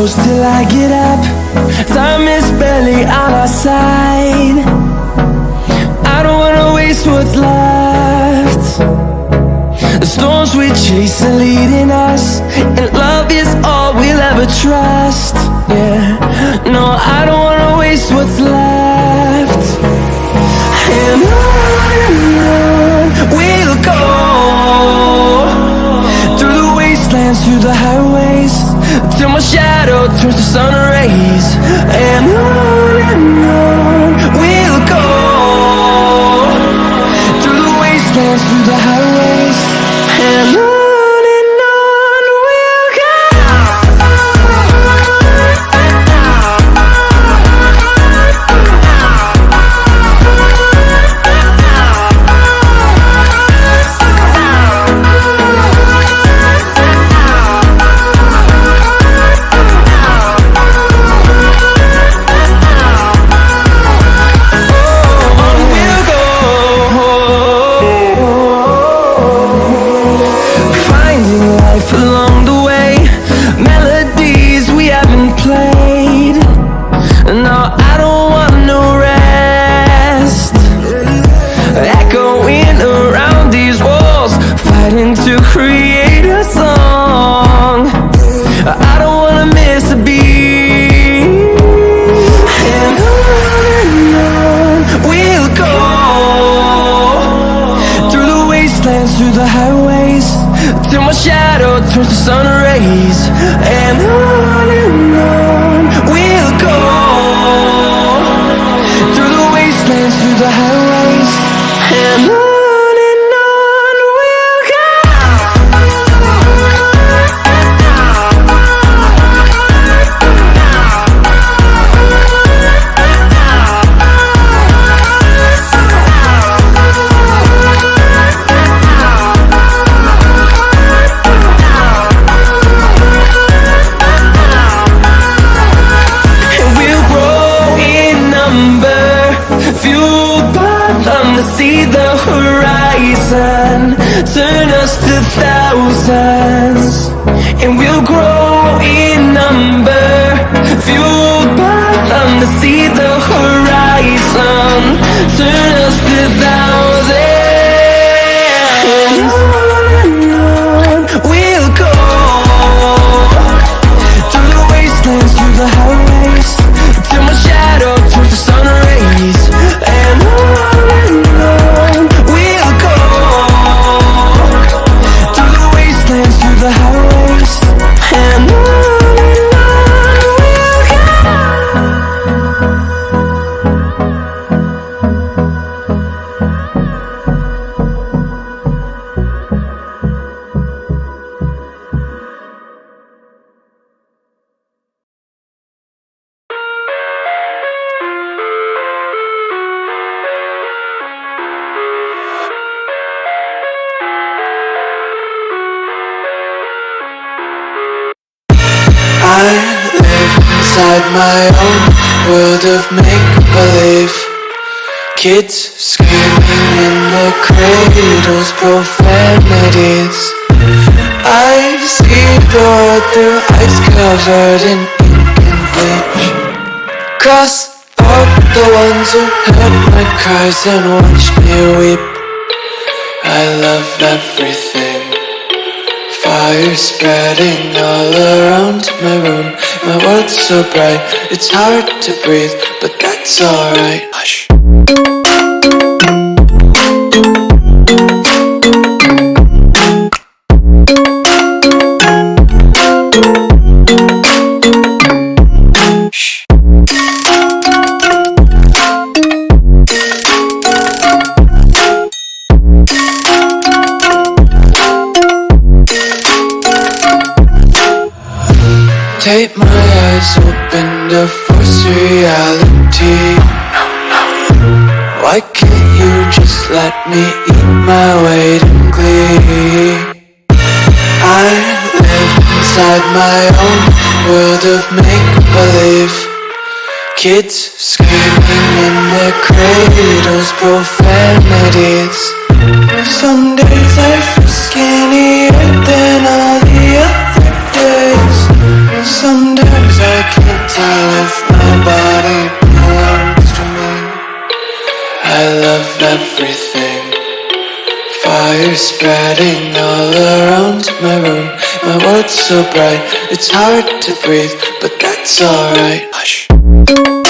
close till I get up. Time is barely on our side. I don't wanna waste what's left. The storms we chase are leading us, and love is all we'll ever trust. Yeah, no, I don't wanna waste what's left. And on we'll go, through the wastelands, through the highways, till my shadow turns to sun rays. And on we'll go, through the wastelands, through the highways, and on we'll go. Along the way, melodies we haven't played. No, I don't want no rest. Echoing around these walls, fighting to create a song. I don't wanna miss a beat. And on we'll go, through the wastelands, through the highways, till my shadow turns to sun rays. And on we'll go, through the wastelands, through the highways, and on we'll go. See the horizon, turn us to thousands, and we'll grow in number. Fueled by them to see the horizon, turn us to thousands. And on we'll go, through the wastelands, through the highways, till my shadow turns to sun rays. And on we'll go, through the wastelands, through the highways, and on we'll go. I live inside my own world of make-believe. Kids screaming in their cradles, profanities. I see the world through ice covered in ink and bleach. Cross out the ones who heard my cries and watched me weep. I love everything. Fire spreading all around my room. My world's so bright, it's hard to breathe, but that's alright. Hush. Take my eyes open to force reality. Why can't you just let me eat my weight in glee? I live inside my own world of make-believe. Kids screaming in their cradles, profanities. Some days I feel skinnier than all the other days. Sometimes fire spreading all around my room. My world's so bright, it's hard to breathe, but that's alright. Hush.